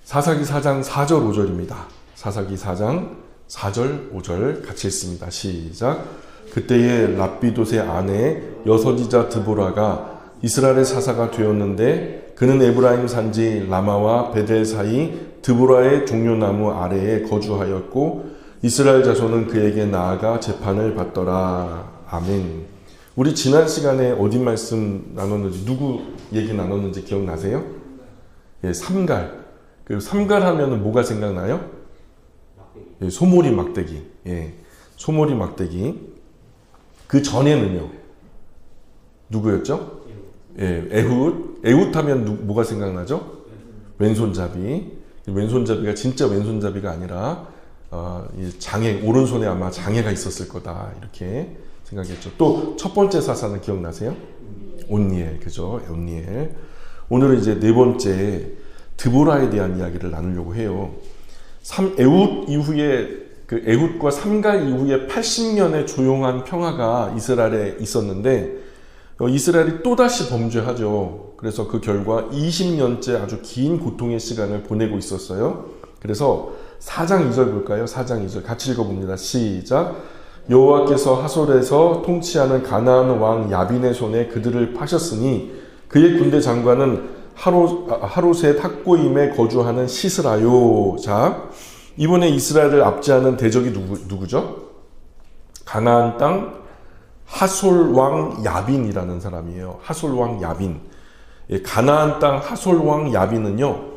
사사기 4장 4절 5절입니다. 사사기 4장 4절 5절 같이 읽습니다. 시작. 그때에 랍비돗의 아내 여서지자 드보라가 이스라엘의 사사가 되었는데 그는 에브라임 산지 라마와 베델 사이 드보라의 종려나무 아래에 거주하였고 이스라엘 자손은 그에게 나아가 재판을 받더라. 아멘. 우리 지난 시간에 어디 말씀 나눴는지, 누구 얘기 나눴는지 기억나세요? 예, 삼갈. 그 삼갈 하면은 뭐가 생각나요? 예, 소몰이 막대기. 예, 소몰이 막대기. 그 전에는요, 누구였죠? 예, 에훗. 에훗 하면 뭐가 생각나죠? 왼손잡이. 왼손잡이가 진짜 왼손잡이가 아니라 장애, 오른손에 아마 장애가 있었을 거다, 이렇게 생각했죠. 또 첫 번째 사사는 기억나세요? 온니엘, 그죠? 온니엘. 오늘은 이제 네 번째 드보라에 대한 이야기를 나누려고 해요. 에훗 이후에, 그 에훗과 삼갈 이후에 80년의 조용한 평화가 이스라엘에 있었는데 이스라엘이 또다시 범죄하죠. 그래서 그 결과 20년째 아주 긴 고통의 시간을 보내고 있었어요. 그래서 4장 2절 볼까요? 4장 2절 같이 읽어봅니다. 시작. 여호와께서 하솔에서 통치하는 가나안 왕 야빈의 손에 그들을 파셨으니 그의 군대 장관은 하롯의 탁고임에 거주하는 시스라요. 자, 이번에 이스라엘을 압제하는 대적이 누구죠? 가나안 땅 하솔 왕 야빈이라는 사람이에요. 하솔 왕 야빈. 예, 가나안 땅 하솔 왕 야빈은요,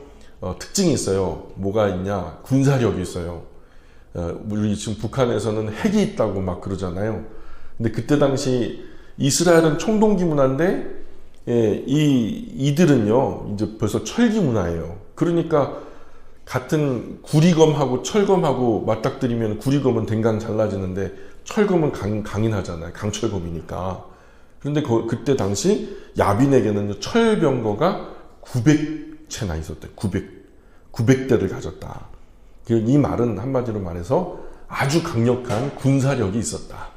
특징이 있어요. 뭐가 있냐? 군사력이 있어요. 우리 지금 북한에서는 핵이 있다고 막 그러잖아요. 근데 그때 당시 이스라엘은 총동기 문화인데, 예, 이들은요, 이제 벌써 철기 문화예요. 그러니까 같은 구리검하고 철검하고 맞닥뜨리면 구리검은 댕강 잘라지는데 철검은 강인하잖아요. 강철검이니까. 그런데 그때 당시 야빈에게는 철병거가 900채나 있었대. 900대를 가졌다. 이 말은 한마디로 말해서 아주 강력한 군사력이 있었다.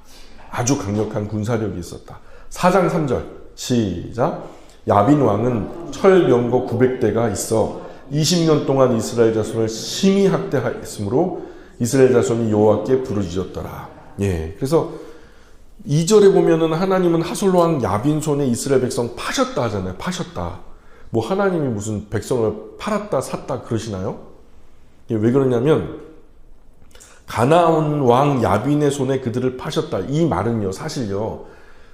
아주 강력한 군사력이 있었다. 4장 3절 시작. 야빈 왕은 철병거 900대가 있어 20년 동안 이스라엘 자손을 심히 학대하였으므로 이스라엘 자손이 여호와께 부르짖었더라. 예, 그래서 2절에 보면은 하나님은 하솔 왕 야빈 손에 이스라엘 백성 파셨다 하잖아요. 파셨다. 뭐 하나님이 무슨 백성을 팔았다 샀다 그러시나요? 예, 왜 그러냐면 가나안 왕 야빈의 손에 그들을 파셨다. 이 말은요, 사실요,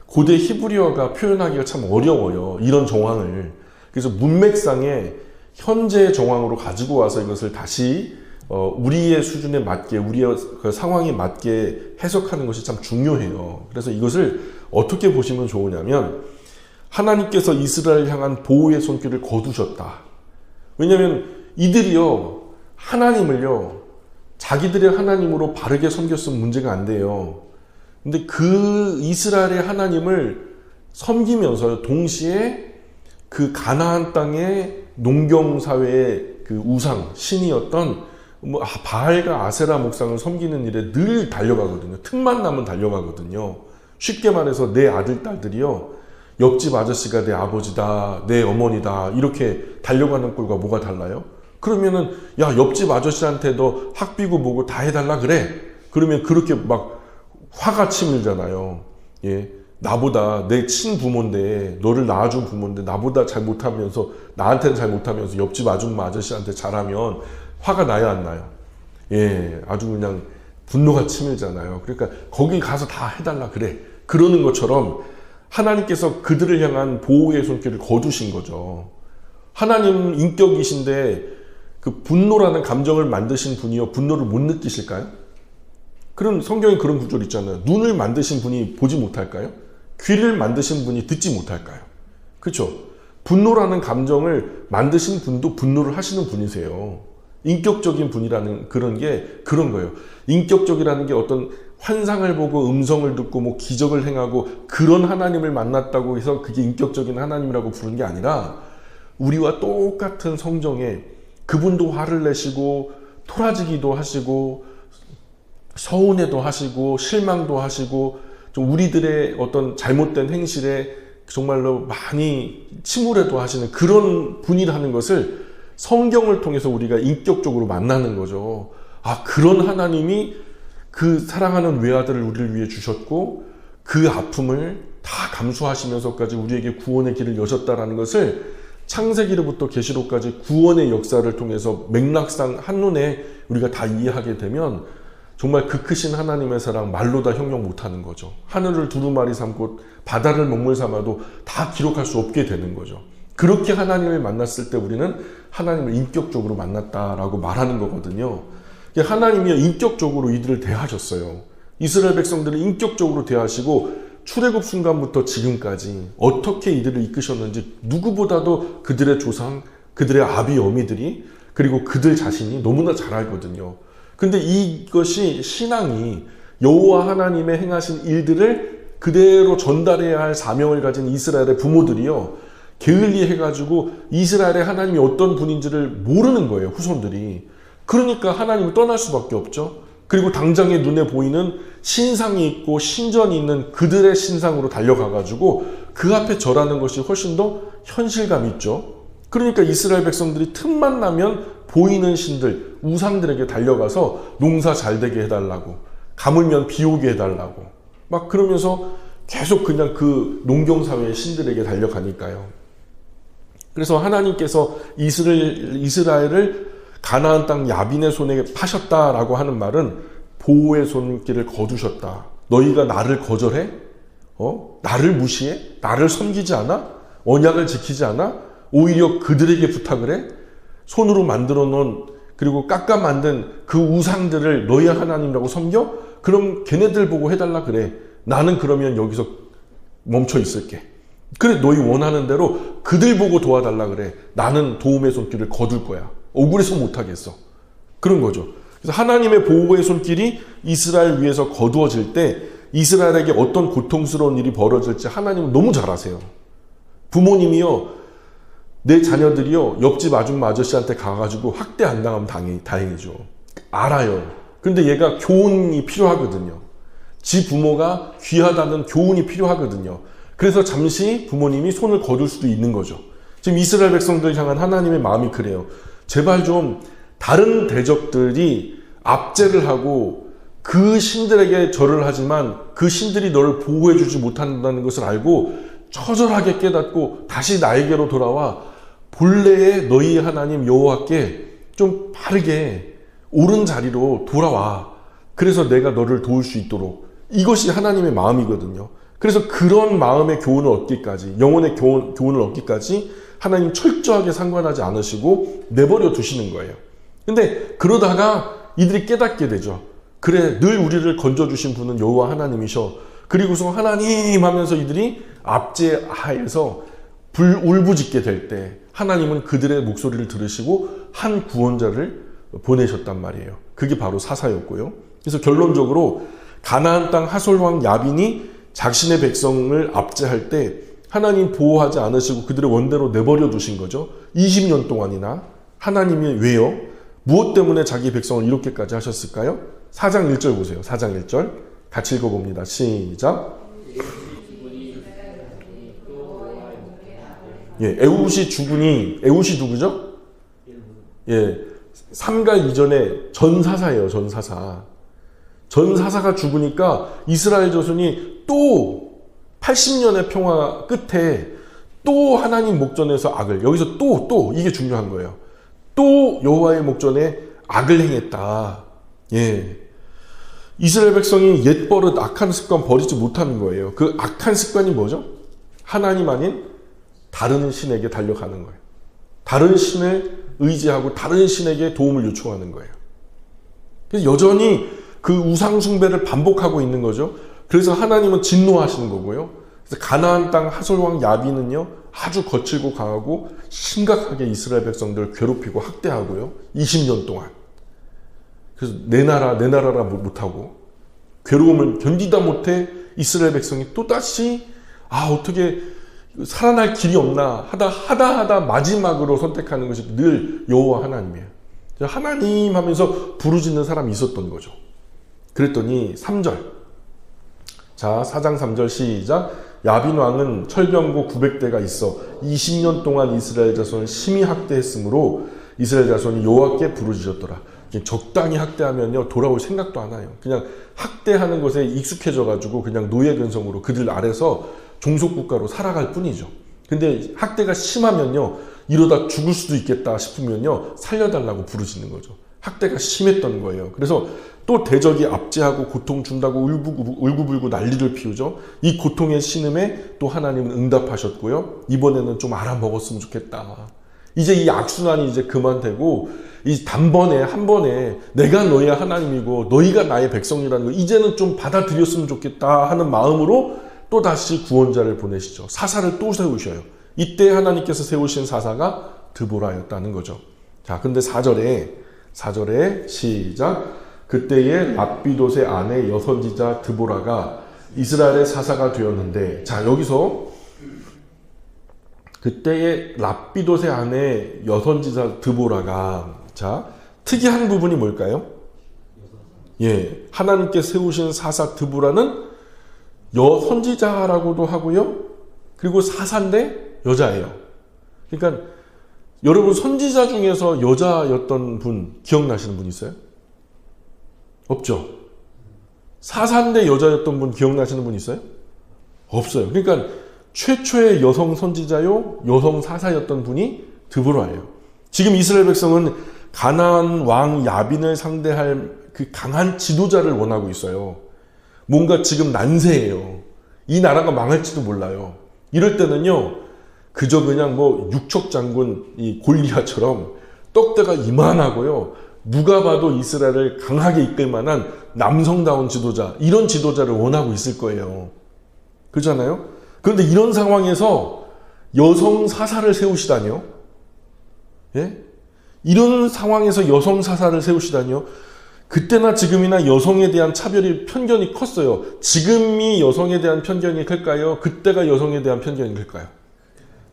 고대 히브리어가 표현하기가 참 어려워요. 이런 정황을. 그래서 문맥상에 현재 정황으로 가지고 와서 이것을 다시 우리의 수준에 맞게, 우리의 그 상황에 맞게 해석하는 것이 참 중요해요. 그래서 이것을 어떻게 보시면 좋으냐면 하나님께서 이스라엘을 향한 보호의 손길을 거두셨다. 왜냐하면 이들이요, 하나님을요, 자기들의 하나님으로 바르게 섬겼으면 문제가 안 돼요. 근데 그 이스라엘의 하나님을 섬기면서 동시에 그 가나안 땅의 농경사회의 그 우상, 신이었던 바알과 아세라 목상을 섬기는 일에 늘 달려가거든요. 틈만 나면 달려가거든요. 쉽게 말해서 내 아들, 딸들이요, 옆집 아저씨가 내 아버지다, 내 어머니다, 이렇게 달려가는 꼴과 뭐가 달라요? 그러면은, 야, 옆집 아저씨한테도 학비고 뭐고 다 해달라 그래. 그러면 그렇게 막 화가 치밀잖아요. 예. 나보다, 내 친부모인데, 너를 낳아준 부모인데 나보다 잘 못하면서, 나한테는 잘 못하면서 옆집 아줌마 아저씨한테 잘하면 화가 나야 안 나요? 예, 아주 그냥 분노가 치밀잖아요. 그러니까 거기 가서 다 해달라 그래. 그러는 것처럼 하나님께서 그들을 향한 보호의 손길을 거두신 거죠. 하나님 인격이신데 그 분노라는 감정을 만드신 분이요, 분노를 못 느끼실까요? 그런 성경에 그런 구절 있잖아요. 눈을 만드신 분이 보지 못할까요? 귀를 만드신 분이 듣지 못할까요? 그렇죠? 분노라는 감정을 만드신 분도 분노를 하시는 분이세요. 인격적인 분이라는 그런 게 그런 거예요. 인격적이라는 게 어떤 환상을 보고 음성을 듣고 뭐 기적을 행하고 그런 하나님을 만났다고 해서 그게 인격적인 하나님이라고 부르는 게 아니라 우리와 똑같은 성정에 그분도 화를 내시고 토라지기도 하시고 서운해도 하시고 실망도 하시고 좀 우리들의 어떤 잘못된 행실에 정말로 많이 침울해도 하시는 그런 분이라는 것을 성경을 통해서 우리가 인격적으로 만나는 거죠. 아, 그런 하나님이 그 사랑하는 외아들을 우리를 위해 주셨고 그 아픔을 다 감수하시면서까지 우리에게 구원의 길을 여셨다라는 것을 창세기로부터 계시록까지 구원의 역사를 통해서 맥락상 한눈에 우리가 다 이해하게 되면 정말 그 크신 하나님의 사랑 말로 다 형용 못하는 거죠. 하늘을 두루마리 삼고 바다를 먹물 삼아도 다 기록할 수 없게 되는 거죠. 그렇게 하나님을 만났을 때 우리는 하나님을 인격적으로 만났다라고 말하는 거거든요. 하나님이 인격적으로 이들을 대하셨어요. 이스라엘 백성들을 인격적으로 대하시고 출애굽 순간부터 지금까지 어떻게 이들을 이끄셨는지 누구보다도 그들의 조상, 그들의 아비 어미들이 그리고 그들 자신이 너무나 잘 알거든요. 근데 이것이 신앙이 여호와 하나님의 행하신 일들을 그대로 전달해야 할 사명을 가진 이스라엘의 부모들이요, 게을리 해가지고 이스라엘의 하나님이 어떤 분인지를 모르는 거예요, 후손들이. 그러니까 하나님을 떠날 수밖에 없죠. 그리고 당장에 눈에 보이는 신상이 있고 신전이 있는 그들의 신상으로 달려가가지고 그 앞에 절하는 것이 훨씬 더 현실감 있죠. 그러니까 이스라엘 백성들이 틈만 나면 보이는 신들, 우상들에게 달려가서 농사 잘 되게 해달라고, 가물면 비 오게 해달라고 막 그러면서 계속 그냥 그 농경사회의 신들에게 달려가니까요. 그래서 하나님께서 이스라엘을 가나안 땅 야빈의 손에 파셨다라고 하는 말은 보호의 손길을 거두셨다. 너희가 나를 거절해? 나를 무시해? 나를 섬기지 않아? 언약을 지키지 않아? 오히려 그들에게 부탁을 해? 손으로 만들어 놓은 그리고 깎아 만든 그 우상들을 너희 하나님이라고 섬겨? 그럼 걔네들 보고 해달라 그래. 나는 그러면 여기서 멈춰 있을게. 그래, 너희 원하는 대로 그들 보고 도와달라 그래. 나는 도움의 손길을 거둘 거야. 억울해서 못하겠어. 그런 거죠. 그래서 하나님의 보호의 손길이 이스라엘 위에서 거두어질 때 이스라엘에게 어떤 고통스러운 일이 벌어질지 하나님은 너무 잘 아세요. 부모님이요, 내 자녀들이요, 옆집 아줌마 아저씨한테 가가지고 학대 안 당하면 다행이죠. 알아요. 근데 얘가 교훈이 필요하거든요. 지 부모가 귀하다는 교훈이 필요하거든요. 그래서 잠시 부모님이 손을 거둘 수도 있는 거죠. 지금 이스라엘 백성들 향한 하나님의 마음이 그래요. 제발 좀 다른 대적들이 압제를 하고 그 신들에게 절을 하지만 그 신들이 너를 보호해주지 못한다는 것을 알고 처절하게 깨닫고 다시 나에게로 돌아와 본래의 너희 하나님 여호와께 좀 바르게 옳은 자리로 돌아와. 그래서 내가 너를 도울 수 있도록. 이것이 하나님의 마음이거든요. 그래서 그런 마음의 교훈을 얻기까지, 영혼의 교훈을 얻기까지 하나님 철저하게 상관하지 않으시고 내버려 두시는 거예요. 근데 그러다가 이들이 깨닫게 되죠. 그래, 늘 우리를 건져주신 분은 여호와 하나님이셔. 그리고서 하나님 하면서 이들이 압제하에서 울부짖게 될 때 하나님은 그들의 목소리를 들으시고 한 구원자를 보내셨단 말이에요. 그게 바로 사사였고요. 그래서 결론적으로 가나안 땅 하솔 왕 야빈이 자신의 백성을 압제할 때 하나님 보호하지 않으시고 그들의 원대로 내버려 두신 거죠. 20년 동안이나. 하나님이 왜요? 무엇 때문에 자기 백성을 이렇게까지 하셨을까요? 4장 1절 보세요. 4장 1절 같이 읽어봅니다. 시작. 예, 에훗이 죽으니, 에훗이 누구죠? 예, 삼갈 이전에 전사사예요. 전사사가 죽으니까 이스라엘 자손이 또 80년의 평화 끝에 또 하나님 목전에서 악을, 여기서 또 이게 중요한 거예요. 또 여호와의 목전에 악을 행했다. 예, 이스라엘 백성이 옛버릇 악한 습관 버리지 못하는 거예요. 그 악한 습관이 뭐죠? 하나님 아닌 다른 신에게 달려가는 거예요. 다른 신을 의지하고 다른 신에게 도움을 요청하는 거예요. 그래서 여전히 그 우상 숭배를 반복하고 있는 거죠. 그래서 하나님은 진노하시는 거고요. 그래서 가나안 땅 하솔 왕 야빈은요, 아주 거칠고 강하고 심각하게 이스라엘 백성들을 괴롭히고 학대하고요. 20년 동안. 그래서 내 나라라 못하고 괴로움을 견디다 못해 이스라엘 백성이 또다시 어떻게 살아날 길이 없나 하다 마지막으로 선택하는 것이 늘 여호와 하나님이에요. 하나님 하면서 부르짖는 사람이 있었던 거죠. 그랬더니 3절. 자, 4장 3절 시작. 야빈 왕은 철병고 900대가 있어 20년 동안 이스라엘 자손을 심히 학대했으므로 이스라엘 자손이 여호와께 부르짖었더라. 적당히 학대하면요 돌아올 생각도 안 해요. 그냥 학대하는 것에 익숙해져 가지고 그냥 노예 근성으로 그들 아래서 종속국가로 살아갈 뿐이죠. 근데 학대가 심하면요 이러다 죽을 수도 있겠다 싶으면요 살려달라고 부르짖는 거죠. 학대가 심했던 거예요. 그래서 또 대적이 압제하고 고통 준다고 울고불고 난리를 피우죠. 이 고통의 신음에 또 하나님은 응답하셨고요. 이번에는 좀 알아먹었으면 좋겠다. 이제 이 악순환이 이제 그만되고 이 단번에 한 번에 내가 너의 하나님이고 너희가 나의 백성이라는 거 이제는 좀 받아들였으면 좋겠다 하는 마음으로 또 다시 구원자를 보내시죠. 사사를 또 세우셔요. 이때 하나님께서 세우신 사사가 드보라였다는 거죠. 자, 근데 4절에 시작. 그때에 랍비돗의 아내 여선지자 드보라가 이스라엘의 사사가 되었는데, 자, 여기서 그때에 랍비돗의 아내 여선지자 드보라가, 자, 특이한 부분이 뭘까요? 예, 하나님께 세우신 사사 드보라는 여선지자라고도 하고요. 그리고 사사인데 여자예요. 그러니까 여러분 선지자 중에서 여자였던 분 기억나시는 분 있어요? 없죠. 사사인데 여자였던 분 기억나시는 분 있어요? 없어요. 그러니까 최초의 여성 선지자요 여성 사사였던 분이 드보라예요. 지금 이스라엘 백성은 가나안 왕 야빈을 상대할 그 강한 지도자를 원하고 있어요. 뭔가 지금 난세예요. 이 나라가 망할지도 몰라요. 이럴 때는요 그저 그냥 뭐 육척 장군 이 골리앗처럼 떡대가 이만하고요 누가 봐도 이스라엘을 강하게 이끌 만한 남성다운 지도자, 이런 지도자를 원하고 있을 거예요. 그렇잖아요? 그런데 이런 상황에서 여성 사사를 세우시다니요? 예? 이런 상황에서 여성 사사를 세우시다니요? 그때나 지금이나 여성에 대한 차별이 편견이 컸어요. 지금이 여성에 대한 편견이 클까요? 그때가 여성에 대한 편견이 클까요?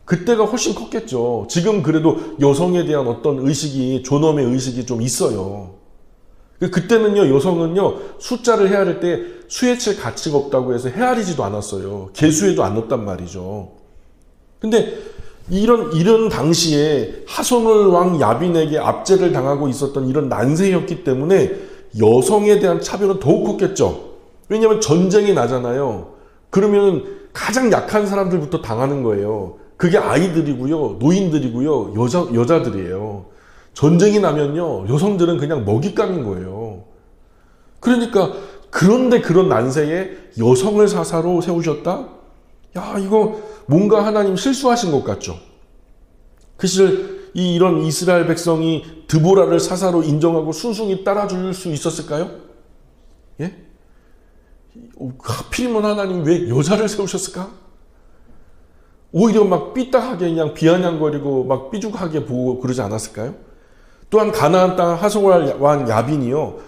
그때가 훨씬 컸겠죠. 지금 그래도 여성에 대한 어떤 의식이, 존엄의 의식이 좀 있어요. 그때는요, 여성은요, 숫자를 헤아릴 때 수에 칠 가치가 없다고 해서 헤아리지도 않았어요. 개수에도 안 넣었단 말이죠. 근데 이런 당시에 하솔 왕 야빈에게 압제를 당하고 있었던 이런 난세였기 때문에 여성에 대한 차별은 더욱 컸겠죠. 왜냐하면 전쟁이 나잖아요. 그러면 가장 약한 사람들부터 당하는 거예요. 그게 아이들이고요, 노인들이고요, 여자들이에요. 전쟁이 나면요, 여성들은 그냥 먹잇감인 거예요. 그러니까, 그런데 그런 난세에 여성을 사사로 세우셨다? 야, 이거 뭔가 하나님 실수하신 것 같죠? 그 시절, 이런 이스라엘 백성이 드보라를 사사로 인정하고 순순히 따라줄 수 있었을까요? 예? 하필이면 하나님 왜 여자를 세우셨을까? 오히려 막 삐딱하게 그냥 비아냥거리고 막 삐죽하게 보고 그러지 않았을까요? 또한 가나안 땅 하솔 왕 야빈이요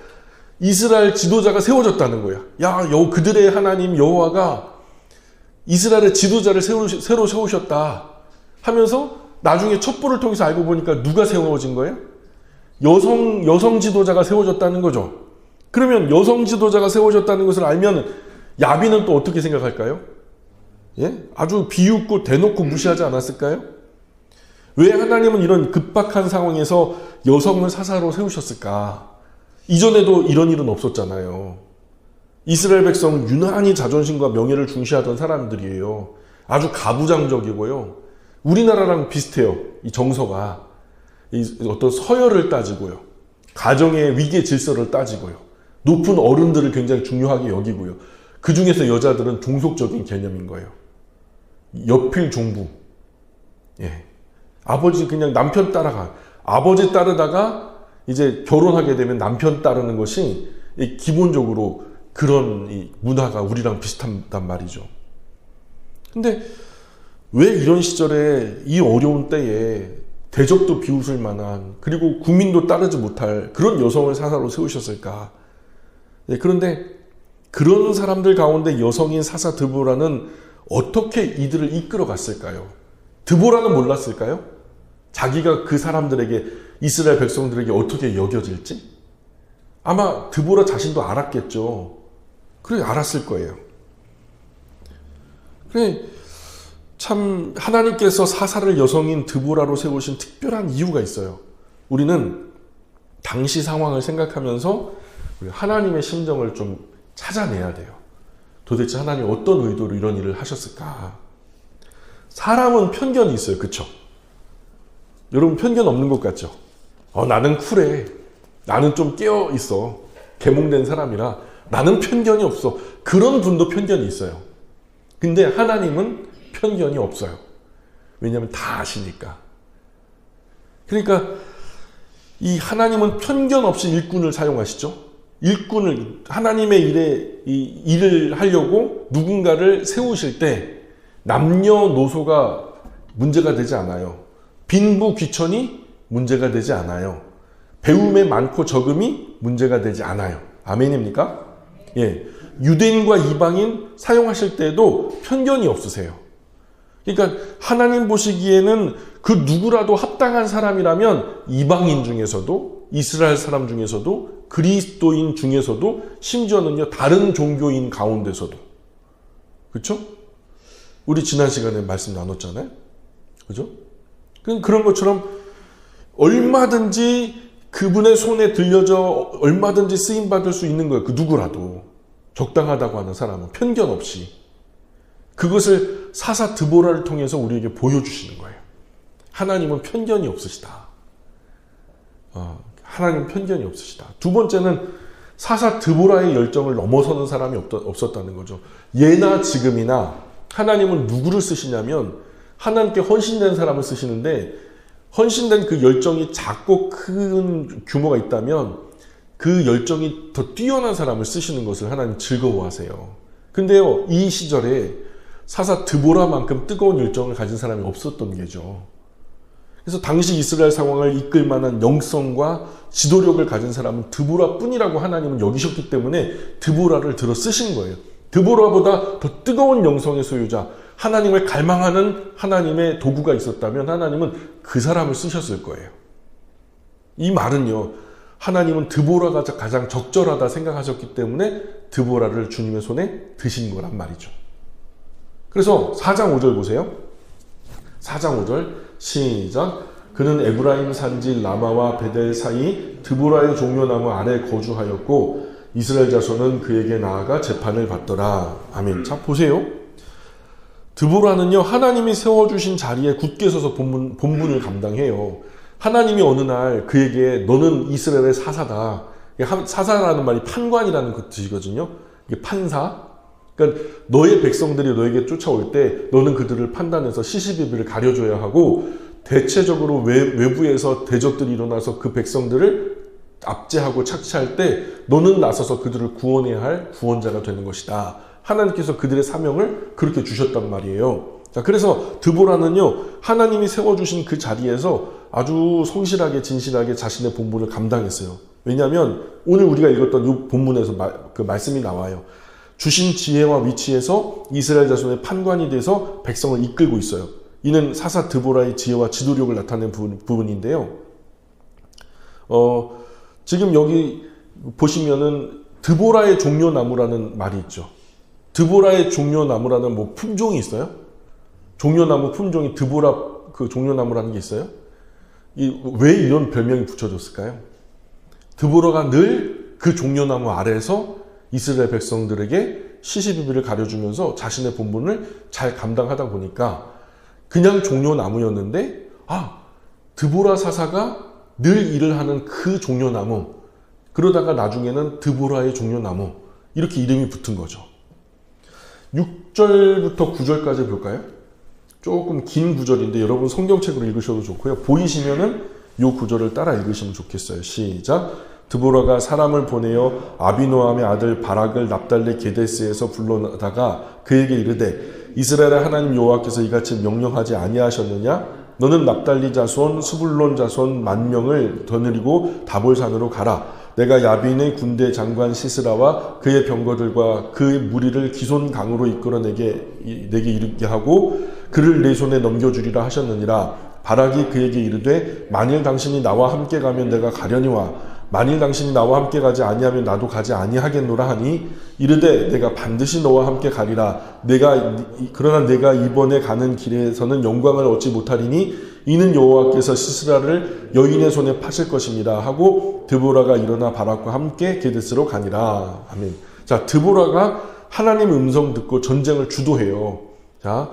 이스라엘 지도자가 세워졌다는 거야. 야, 그들의 하나님 여호와가 이스라엘의 지도자를 새로 세우셨다 하면서 나중에 첩보를 통해서 알고 보니까 누가 세워진 거예요? 여성 지도자가 세워졌다는 거죠. 그러면 여성 지도자가 세워졌다는 것을 알면 야빈은 또 어떻게 생각할까요? 예? 아주 비웃고 대놓고 무시하지 않았을까요? 왜 하나님은 이런 급박한 상황에서 여성을 사사로 세우셨을까? 이전에도 이런 일은 없었잖아요. 이스라엘 백성 유난히 자존심과 명예를 중시하던 사람들이에요. 아주 가부장적이고요. 우리나라랑 비슷해요. 이 정서가. 어떤 서열을 따지고요. 가정의 위계 질서를 따지고요. 높은 어른들을 굉장히 중요하게 여기고요. 그 중에서 여자들은 종속적인 개념인 거예요. 여필 종부. 예. 아버지 그냥 남편 따라가. 아버지 따르다가 이제 결혼하게 되면 남편 따르는 것이 기본적으로 그런 이 문화가 우리랑 비슷하단 말이죠. 근데 왜 이런 시절에 이 어려운 때에 대적도 비웃을 만한 그리고 국민도 따르지 못할 그런 여성을 사사로 세우셨을까? 예, 그런데 그런 사람들 가운데 여성인 사사 드보라는 어떻게 이들을 이끌어 갔을까요? 드보라는 몰랐을까요? 자기가 그 사람들에게 이스라엘 백성들에게 어떻게 여겨질지? 아마 드보라 자신도 알았겠죠. 그래 알았을 거예요. 그래 참 하나님께서 사사를 여성인 드보라로 세우신 특별한 이유가 있어요. 우리는 당시 상황을 생각하면서 우리 하나님의 심정을 좀 찾아내야 돼요. 도대체 하나님 어떤 의도로 이런 일을 하셨을까? 사람은 편견이 있어요. 그쵸? 여러분 편견 없는 것 같죠? 나는 쿨해. 나는 좀 깨어있어. 계몽된 사람이라 나는 편견이 없어. 그런 분도 편견이 있어요. 근데 하나님은 편견이 없어요. 왜냐하면 다 아시니까. 그러니까 이 하나님은 편견 없이 일꾼을 사용하시죠. 일꾼을 하나님의 일을 하려고 누군가를 세우실 때 남녀노소가 문제가 되지 않아요. 빈부 귀천이 문제가 되지 않아요. 배움의 많고 적음이 문제가 되지 않아요. 아멘입니까? 예. 유대인과 이방인 사용하실 때도 편견이 없으세요. 그러니까 하나님 보시기에는 그 누구라도 합당한 사람이라면 이방인 중에서도 이스라엘 사람 중에서도 그리스도인 중에서도 심지어는요 다른 종교인 가운데서도 그렇죠? 우리 지난 시간에 말씀 나눴잖아요. 그죠? 그런 것처럼 얼마든지 그분의 손에 들려져 얼마든지 쓰임받을 수 있는 거예요. 그 누구라도 적당하다고 하는 사람은 편견 없이 그것을 사사 드보라를 통해서 우리에게 보여주시는 거예요. 하나님은 편견이 없으시다. 하나님은 편견이 없으시다. 두 번째는 사사 드보라의 열정을 넘어서는 사람이 없었다는 거죠. 예나 지금이나 하나님은 누구를 쓰시냐면 하나님께 헌신된 사람을 쓰시는데 헌신된 그 열정이 작고 큰 규모가 있다면 그 열정이 더 뛰어난 사람을 쓰시는 것을 하나님 즐거워하세요. 근데요 이 시절에 사사 드보라만큼 뜨거운 열정을 가진 사람이 없었던 게죠. 그래서 당시 이스라엘 상황을 이끌 만한 영성과 지도력을 가진 사람은 드보라뿐이라고 하나님은 여기셨기 때문에 드보라를 들어 쓰신 거예요. 드보라보다 더 뜨거운 영성의 소유자, 하나님을 갈망하는 하나님의 도구가 있었다면 하나님은 그 사람을 쓰셨을 거예요. 이 말은요, 하나님은 드보라가 가장 적절하다 생각하셨기 때문에 드보라를 주님의 손에 드신 거란 말이죠. 그래서 4장 5절 보세요. 4장 5절 시작. 그는 에브라임 산지 라마와 베델 사이 드보라의 종려나무 아래 거주하였고 이스라엘 자손은 그에게 나아가 재판을 받더라. 아멘. 자 보세요. 드보라는요 하나님이 세워주신 자리에 굳게 서서 본분을 감당해요. 하나님이 어느 날 그에게 너는 이스라엘의 사사다. 사사라는 말이 판관이라는 뜻이거든요. 이게 판사. 그러니까 너의 백성들이 너에게 쫓아올 때 너는 그들을 판단해서 시시비비를 가려줘야 하고 대체적으로 외부에서 대적들이 일어나서 그 백성들을 압제하고 착취할 때 너는 나서서 그들을 구원해야 할 구원자가 되는 것이다. 하나님께서 그들의 사명을 그렇게 주셨단 말이에요. 자, 그래서 드보라는요 하나님이 세워주신 그 자리에서 아주 성실하게 진실하게 자신의 본분을 감당했어요. 왜냐하면 오늘 우리가 읽었던 이 본문에서 그 말씀이 나와요. 주신 지혜와 위치에서 이스라엘 자손의 판관이 돼서 백성을 이끌고 있어요. 이는 사사 드보라의 지혜와 지도력을 나타낸 부분인데요. 지금 여기 보시면은 드보라의 종려나무라는 말이 있죠. 드보라의 종려나무라는 뭐 품종이 있어요? 종려나무 품종이 드보라 그 종려나무라는 게 있어요? 왜 이런 별명이 붙여졌을까요? 드보라가 늘 그 종려나무 아래에서 이스라엘 백성들에게 시시비비를 가려주면서 자신의 본분을 잘 감당하다 보니까 그냥 종려나무였는데 드보라 사사가 늘 일을 하는 그 종려나무, 그러다가 나중에는 드보라의 종려나무 이렇게 이름이 붙은 거죠. 6절부터 9절까지 볼까요? 조금 긴 구절인데 여러분 성경책으로 읽으셔도 좋고요. 보이시면은 이 구절을 따라 읽으시면 좋겠어요. 시작. 드보라가 사람을 보내어 아비노함의 아들 바락을 납달리 게데스에서 불러다가 그에게 이르되 이스라엘의 하나님 여호와께서 이같이 명령하지 아니하셨느냐? 너는 납달리 자손 스불론 자손 10,000명을 거느리고 다볼산으로 가라. 내가 야빈의 군대 장관 시스라와 그의 병거들과 그의 무리를 기손 강으로 이끌어 내게 이르게 하고 그를 내 손에 넘겨주리라 하셨느니라. 바락이 그에게 이르되 만일 당신이 나와 함께 가면 내가 가려니와 만일 당신이 나와 함께 가지 아니하면 나도 가지 아니하겠노라 하니 이르되 내가 반드시 너와 함께 가리라. 그러나 내가 이번에 가는 길에서는 영광을 얻지 못하리니 이는 여호와께서 시스라를 여인의 손에 파실 것입니다 하고 드보라가 일어나 바락과 함께 게데스로 가니라. 아멘. 자, 드보라가 하나님 음성 듣고 전쟁을 주도해요. 자,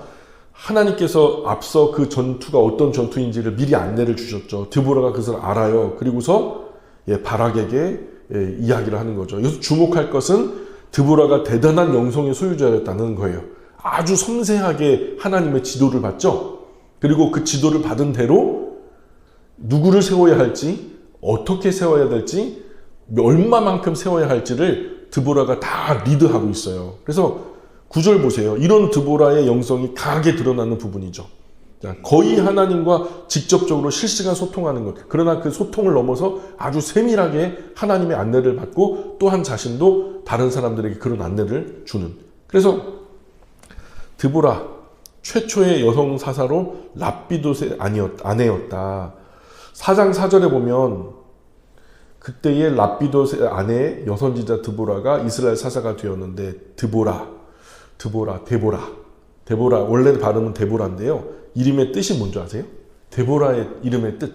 하나님께서 앞서 그 전투가 어떤 전투인지를 미리 안내를 주셨죠. 드보라가 그것을 알아요. 그리고서 바락에게 이야기를 하는 거죠. 여기서 주목할 것은 드보라가 대단한 영성의 소유자였다는 거예요. 아주 섬세하게 하나님의 지도를 받죠. 그리고 그 지도를 받은 대로 누구를 세워야 할지, 어떻게 세워야 될지, 얼마만큼 세워야 할지를 드보라가 다 리드하고 있어요. 그래서 9절 보세요. 이런 드보라의 영성이 강하게 드러나는 부분이죠. 거의 하나님과 직접적으로 실시간 소통하는 것. 그러나 그 소통을 넘어서 아주 세밀하게 하나님의 안내를 받고 또한 자신도 다른 사람들에게 그런 안내를 주는. 그래서 드보라, 최초의 여성 사사로 랍비돗의 아내였다. 4장 4절에 보면 그때의 랍비돗의 아내 여선지자 드보라가 이스라엘 사사가 되었는데 데보라 원래 발음은 데보라인데요. 이름의 뜻이 뭔지 아세요? 데보라의 이름의 뜻.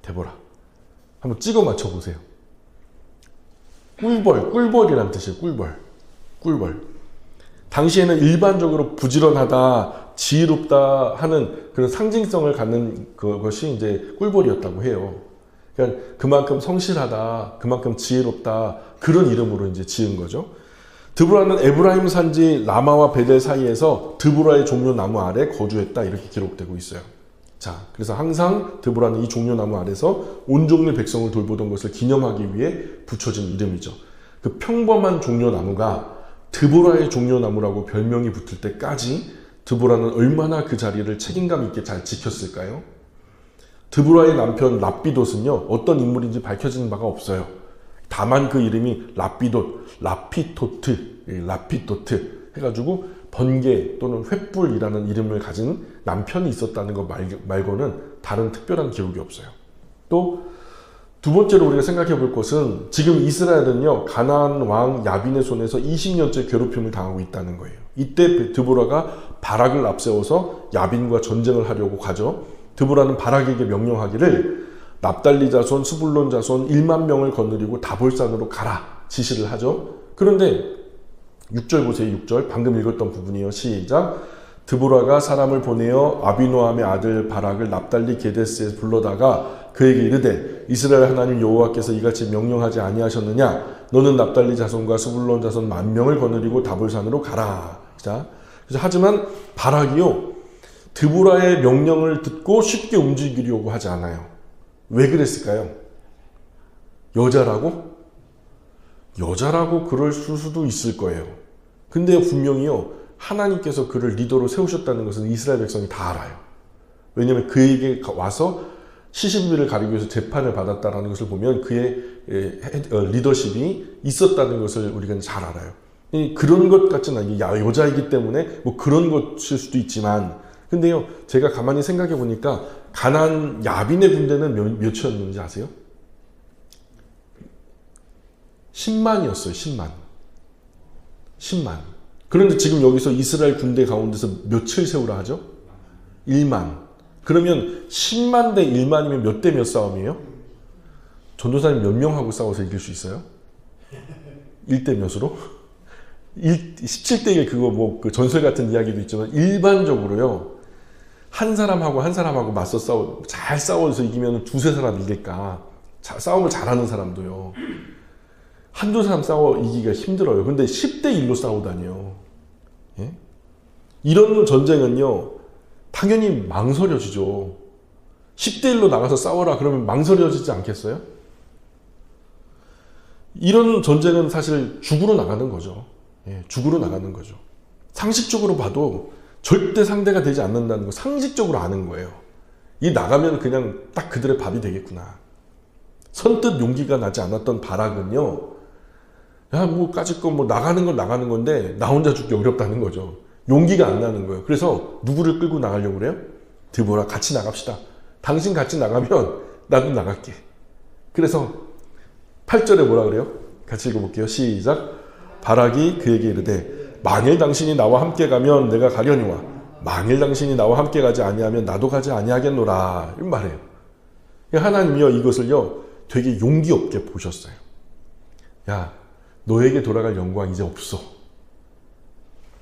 데보라. 한번 찍어 맞춰 보세요. 꿀벌이라는 뜻이에요. 꿀벌. 당시에는 일반적으로 부지런하다, 지혜롭다 하는 그런 상징성을 갖는 그것이 이제 꿀벌이었다고 해요. 그러니까 그만큼 성실하다, 그만큼 지혜롭다 그런 이름으로 이제 지은 거죠. 드보라는 에브라임 산지 라마와 베델 사이에서 드보라의 종려나무 아래 거주했다 이렇게 기록되고 있어요. 자, 그래서 항상 드보라는 이 종려나무 아래서 온종일 백성을 돌보던 것을 기념하기 위해 붙여진 이름이죠. 그 평범한 종려나무가 드보라의 종려나무라고 별명이 붙을 때까지 드보라는 얼마나 그 자리를 책임감 있게 잘 지켰을까요? 드보라의 남편 랍비돗은요, 어떤 인물인지 밝혀지는 바가 없어요. 다만 그 이름이 라피토트 해가지고 번개 또는 횃불이라는 이름을 가진 남편이 있었다는 것 말고는 다른 특별한 기록이 없어요. 또 두 번째로 우리가 생각해 볼 것은 지금 이스라엘은요, 가나안 왕 야빈의 손에서 20년째 괴롭힘을 당하고 있다는 거예요. 이때 드보라가 바락을 앞세워서 야빈과 전쟁을 하려고 가죠. 드보라는 바락에게 명령하기를 납달리 자손, 스불론 자손 1만 명을 거느리고 다볼산으로 가라 지시를 하죠. 그런데 6절 보세요. 6절 방금 읽었던 부분이에요. 시작. 드보라가 사람을 보내어 아비노함의 아들 바락을 납달리 게데스에 불러다가 그에게 이르되 이스라엘 하나님 여호와께서 이같이 명령하지 아니하셨느냐? 너는 납달리 자손과 스불론 자손 10,000명을 거느리고 다볼산으로 가라. 자, 그래서 하지만 바락이요, 드보라의 명령을 듣고 쉽게 움직이려고 하지 않아요. 왜 그랬을까요? 여자라고 그럴 수도 있을 거예요. 근데 분명히요, 하나님께서 그를 리더로 세우셨다는 것은 이스라엘 백성이 다 알아요. 왜냐하면 그에게 와서 시신비를 가리기 위해서 재판을 받았다는 것을 보면 그의 리더십이 있었다는 것을 우리가 잘 알아요. 그런 것 같지는 않아요. 여자이기 때문에 뭐 그런 것일 수도 있지만, 근데요, 제가 가만히 생각해 보니까 가나안 야빈의 군대는 몇이었는지 아세요? 10만이었어요. 10만. 그런데 지금 여기서 이스라엘 군대 가운데서 몇을 세우라 하죠? 1만. 그러면 10만 대 1만이면 몇 대 몇 싸움이에요? 전도사님 몇 명하고 싸워서 이길 수 있어요? 1대 몇으로? 17대 1 그거 뭐 그 전설 같은 이야기도 있지만 일반적으로요, 한 사람하고 맞서 잘 싸워서 이기면 두세 사람 이길까? 싸움을 잘하는 사람도요, 한두 사람 싸워 이기기가 힘들어요. 근데 10대 1로 싸우다니요. 예? 이런 전쟁은요, 당연히 망설여지죠. 10대 1로 나가서 싸워라 그러면 망설여지지 않겠어요? 이런 전쟁은 사실 죽으러 나가는 거죠. 예, 죽으러 나가는 거죠. 상식적으로 봐도 절대 상대가 되지 않는다는 거 상식적으로 아는 거예요. 이 나가면 그냥 딱 그들의 밥이 되겠구나. 선뜻 용기가 나지 않았던 바락은요, 야, 뭐 까짓 거 나가는 건 나가는 건데 나 혼자 죽기 어렵다는 거죠. 용기가 안 나는 거예요. 그래서 누구를 끌고 나가려고 그래요? 드보라, 같이 나갑시다. 당신 같이 나가면 나도 나갈게. 그래서 8절에 뭐라 그래요? 같이 읽어볼게요. 시작. 바락이 그에게 이르되 만일 당신이 나와 함께 가면 내가 가려니와 만일 당신이 나와 함께 가지 아니하면 나도 가지 아니하겠노라. 이런 말이에요. 하나님이요 이것을요 되게 용기 없게 보셨어요. 야, 너에게 돌아갈 영광 이제 없어.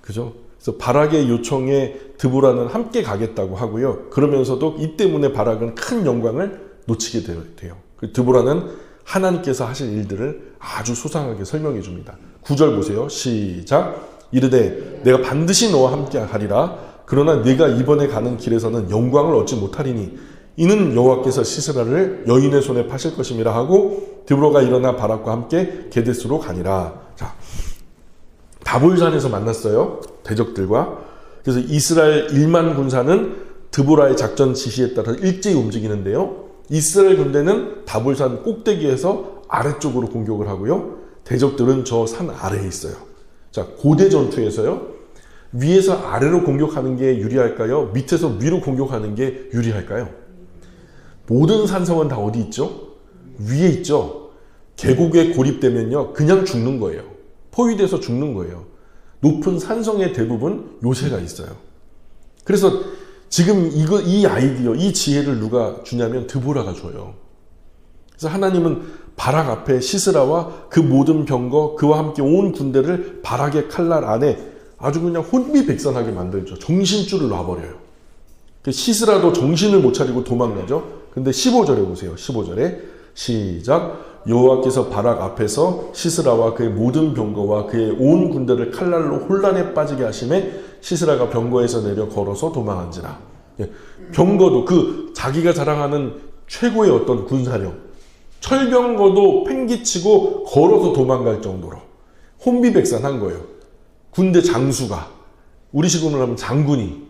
그죠? 그래서 바락의 요청에 드보라는 함께 가겠다고 하고요. 그러면서도 이 때문에 바락은 큰 영광을 놓치게 돼요. 드보라는 하나님께서 하실 일들을 아주 소상하게 설명해 줍니다. 9절 보세요. 시작. 이르되 내가 반드시 너와 함께 하리라. 그러나 네가 이번에 가는 길에서는 영광을 얻지 못하리니 이는 여호와께서 시스라를 여인의 손에 파실 것임이라 하고 드보라가 일어나 바락과 함께 게데스로 가니라. 자, 다볼산에서 만났어요. 대적들과. 그래서 이스라엘 1만 군사는 드보라의 작전 지시에 따라 일제히 움직이는데요. 이스라엘 군대는 다볼산 꼭대기에서 아래쪽으로 공격을 하고요. 대적들은 저 산 아래에 있어요. 자, 고대 전투에서요. 위에서 아래로 공격하는 게 유리할까요? 밑에서 위로 공격하는 게 유리할까요? 모든 산성은 다 어디 있죠? 위에 있죠. 계곡에 고립되면요. 그냥 죽는 거예요. 포위돼서 죽는 거예요. 높은 산성의 대부분 요새가 있어요. 그래서 지금 이 아이디어, 이 지혜를 누가 주냐면 드보라가 줘요. 그래서 하나님은 바락 앞에 시스라와 그 모든 병거, 그와 함께 온 군대를 바락의 칼날 안에 아주 그냥 혼비백산하게 만들죠. 정신줄을 놔버려요. 시스라도 정신을 못 차리고 도망가죠. 근데 15절에 보세요. 15절에 시작. 여호와께서 바락 앞에서 시스라와 그의 모든 병거와 그의 온 군대를 칼날로 혼란에 빠지게 하심에 시스라가 병거에서 내려 걸어서 도망한지라. 병거도 그 자기가 자랑하는 최고의 어떤 군사력, 철병거도 팽기치고 걸어서 도망갈 정도로 혼비백산한 거예요. 군대 장수가, 우리 식으로 하면 장군이,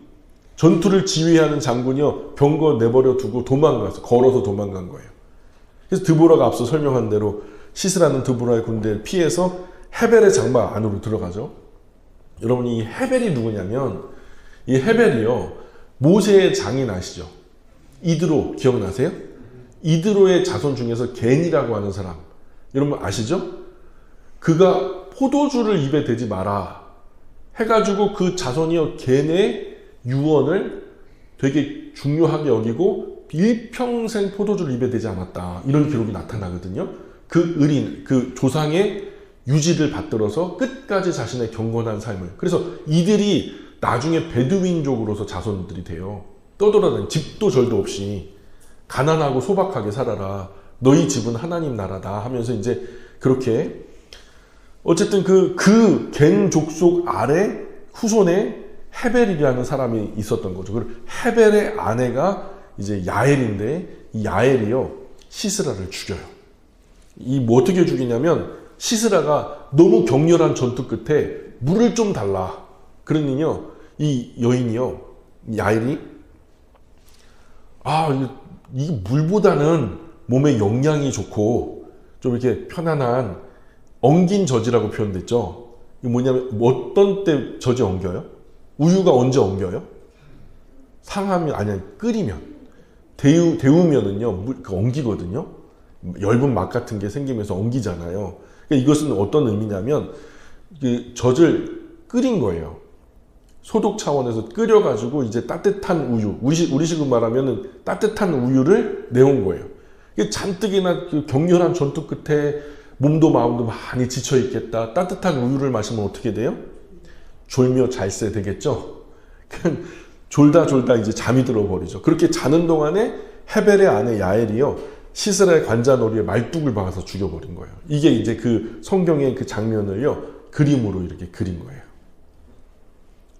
전투를 지휘하는 장군이요 병거 내버려 두고 도망가서 걸어서 도망간 거예요. 그래서 드보라가 앞서 설명한 대로 시스라는 드보라의 군대를 피해서 헤벨의 장막 안으로 들어가죠. 여러분, 이 헤벨이 누구냐면, 이 헤벨이요 모세의 장인 아시죠? 이드로 기억나세요? 이드로의 자손 중에서 겐이라고 하는 사람, 여러분 아시죠? 그가 포도주를 입에 대지 마라 해가지고 그 자손이요 겐의 유언을 되게 중요하게 여기고 일평생 포도주를 입에 대지 않았다, 이런 기록이 나타나거든요. 그 의린, 그 조상의 유지를 받들어서 끝까지 자신의 경건한 삶을, 그래서 이들이 나중에 베두인족으로서 자손들이 돼요. 떠돌아다니는, 집도 절도 없이 가난하고 소박하게 살아라, 너희 집은 하나님 나라다 하면서 이제 그렇게 어쨌든 그 겐 족속 아래 후손에 헤벨이라는 사람이 있었던 거죠. 그리고 헤벨의 아내가 이제 야엘인데, 이 야엘이요 시스라를 죽여요. 이 뭐 어떻게 죽이냐면, 시스라가 너무 격렬한 전투 끝에 물을 좀 달라 그러니요 이 여인이요 야엘이 이 물보다는 몸에 영양이 좋고 좀 이렇게 편안한 엉긴 젖이라고 표현됐죠. 이게 뭐냐면, 어떤 때 젖이 엉겨요? 우유가 언제 엉겨요? 상하면, 아니 끓이면, 데우면은요 엉기거든요. 엷은 막 같은 게 생기면서 엉기잖아요. 그러니까 이것은 어떤 의미냐면, 그 젖을 끓인 거예요. 소독 차원에서 끓여가지고 이제 따뜻한 우유, 우리식으로 말하면은 따뜻한 우유를 내온 거예요. 잔뜩이나 그 격렬한 전투 끝에 몸도 마음도 많이 지쳐 있겠다. 따뜻한 우유를 마시면 어떻게 돼요? 졸며 잘새 되겠죠. 졸다 이제 잠이 들어버리죠. 그렇게 자는 동안에 헤벨의 아내 야엘이요 시스라의 관자놀이에 말뚝을 박아서 죽여버린 거예요. 이게 이제 그 성경의 그 장면을요 그림으로 이렇게 그린 거예요.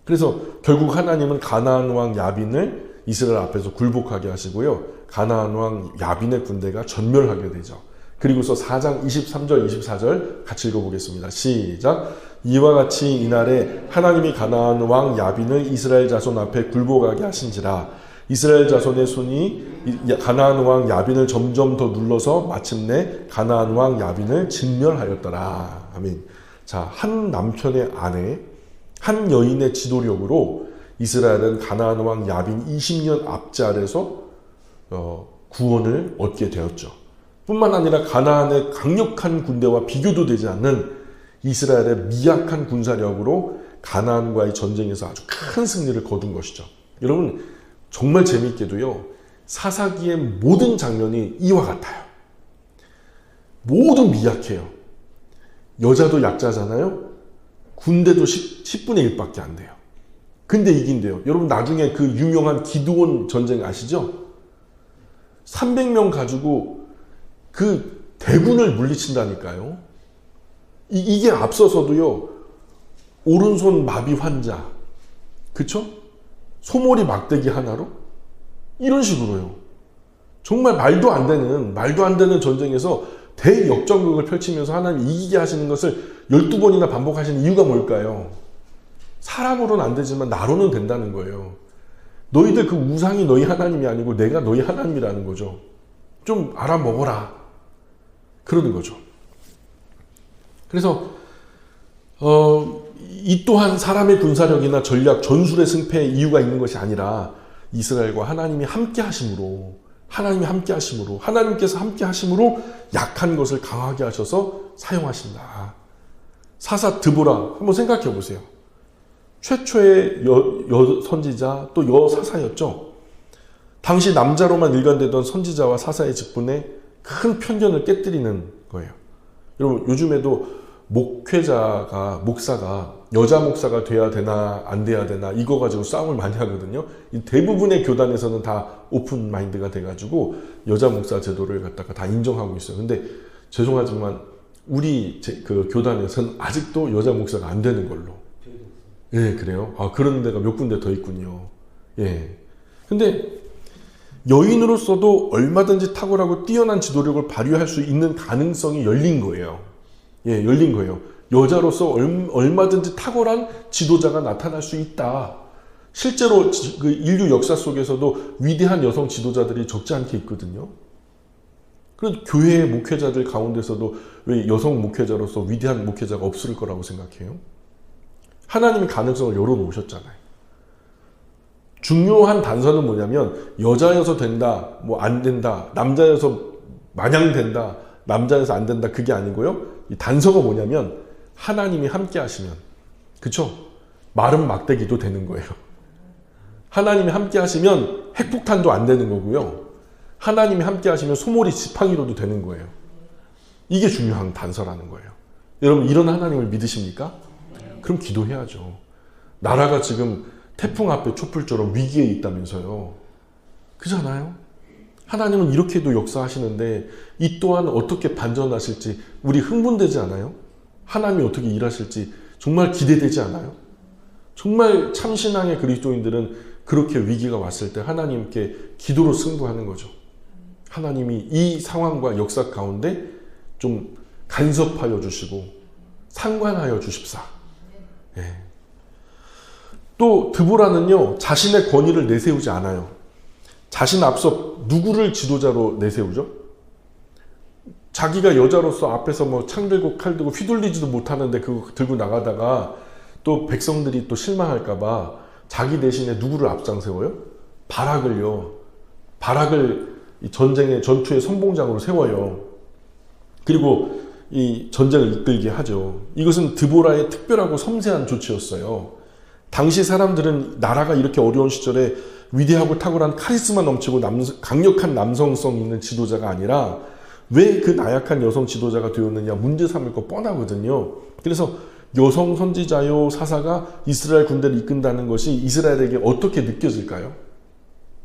그래서 결국 하나님은 가나안 왕 야빈을 이스라엘 앞에서 굴복하게 하시고요, 가나안 왕 야빈의 군대가 전멸하게 되죠. 그리고서 4장 23절 24절 같이 읽어보겠습니다. 시작. 이와 같이 이날에 하나님이 가나안 왕 야빈을 이스라엘 자손 앞에 굴복하게 하신지라. 이스라엘 자손의 손이 가나안 왕 야빈을 점점 더 눌러서 마침내 가나안 왕 야빈을 진멸하였더라. 아멘. 자, 한 남편의 아내, 한 여인의 지도력으로 이스라엘은 가나안 왕 야빈 20년 앞자리에서 구원을 얻게 되었죠. 뿐만 아니라 가나안의 강력한 군대와 비교도 되지 않는 이스라엘의 미약한 군사력으로 가나안과의 전쟁에서 아주 큰 승리를 거둔 것이죠. 여러분 정말 재미있게도요. 사사기의 모든 장면이 이와 같아요. 모두 미약해요. 여자도 약자잖아요. 군대도 10분의 1밖에 안 돼요. 근데 이긴대요. 여러분 나중에 그 유명한 기드온 전쟁 아시죠? 300명 가지고 그 대군을 물리친다니까요. 이게 앞서서도요. 오른손 마비 환자, 그쵸? 소몰이 막대기 하나로? 이런 식으로요. 정말 말도 안 되는 전쟁에서 대역전극을 펼치면서 하나님 이기게 하시는 것을 12번이나 반복하시는 이유가 뭘까요? 사람으로는 안 되지만 나로는 된다는 거예요. 너희들 그 우상이 너희 하나님이 아니고 내가 너희 하나님이라는 거죠. 좀 알아먹어라. 그러는 거죠. 그래서 이 또한 사람의 군사력이나 전략, 전술의 승패에 이유가 있는 것이 아니라 이스라엘과 하나님이 함께 하심으로 하나님께서 함께 하심으로 약한 것을 강하게 하셔서 사용하신다. 사사 드보라 한번 생각해 보세요. 최초의 여 선지자 또 여 사사였죠. 당시 남자로만 일관되던 선지자와 사사의 직분에 큰 편견을 깨뜨리는 거예요. 여러분 요즘에도 목사가 여자 목사가 돼야 되나 안 돼야 되나 이거 가지고 싸움을 많이 하거든요. 대부분의 교단에서는 다 오픈 마인드가 돼가지고 여자 목사 제도를 갖다가 다 인정하고 있어요. 근데 죄송하지만 우리 그 교단에서는 아직도 여자 목사가 안 되는 걸로. 예, 그래요. 아, 그런 데가 몇 군데 더 있군요. 예. 근데 여인으로서도 얼마든지 탁월하고 뛰어난 지도력을 발휘할 수 있는 가능성이 열린 거예요. 예, 열린 거예요. 여자로서 얼마든지 탁월한 지도자가 나타날 수 있다. 실제로 그 인류 역사 속에서도 위대한 여성 지도자들이 적지 않게 있거든요. 그래서 교회의 목회자들 가운데서도 왜 여성 목회자로서 위대한 목회자가 없을 거라고 생각해요? 하나님이 가능성을 열어놓으셨잖아요. 중요한 단서는 뭐냐면 여자여서 된다, 뭐 안 된다, 남자여서 마냥 된다, 남자여서 안 된다 그게 아니고요. 이 단서가 뭐냐면 하나님이 함께 하시면, 그쵸? 마른 막대기도 되는 거예요. 하나님이 함께 하시면 핵폭탄도 안 되는 거고요. 하나님이 함께 하시면 소몰이 지팡이로도 되는 거예요. 이게 중요한 단서라는 거예요. 여러분 이런 하나님을 믿으십니까? 그럼 기도해야죠. 나라가 지금 태풍 앞에 촛불처럼 위기에 있다면서요. 그렇잖아요? 하나님은 이렇게도 역사하시는데 이 또한 어떻게 반전하실지 우리 흥분되지 않아요? 하나님이 어떻게 일하실지 정말 기대되지 않아요? 정말 참신앙의 그리스도인들은 그렇게 위기가 왔을 때 하나님께 기도로 승부하는 거죠. 하나님이 이 상황과 역사 가운데 좀 간섭하여 주시고 상관하여 주십사. 예. 또 드보라는요 자신의 권위를 내세우지 않아요. 자신 앞서 누구를 지도자로 내세우죠? 자기가 여자로서 앞에서 뭐 창 들고 칼 들고 휘둘리지도 못하는데 그거 들고 나가다가 또 백성들이 또 실망할까봐 자기 대신에 누구를 앞장 세워요? 바락을요. 바락을 이 전투의 선봉장으로 세워요. 그리고 이 전쟁을 이끌게 하죠. 이것은 드보라의 특별하고 섬세한 조치였어요. 당시 사람들은 나라가 이렇게 어려운 시절에 위대하고 탁월한 카리스마 넘치고 강력한 남성성 있는 지도자가 아니라 왜 그 나약한 여성 지도자가 되었느냐 문제 삼을 거 뻔하거든요. 그래서 여성 선지자요 사사가 이스라엘 군대를 이끈다는 것이 이스라엘에게 어떻게 느껴질까요?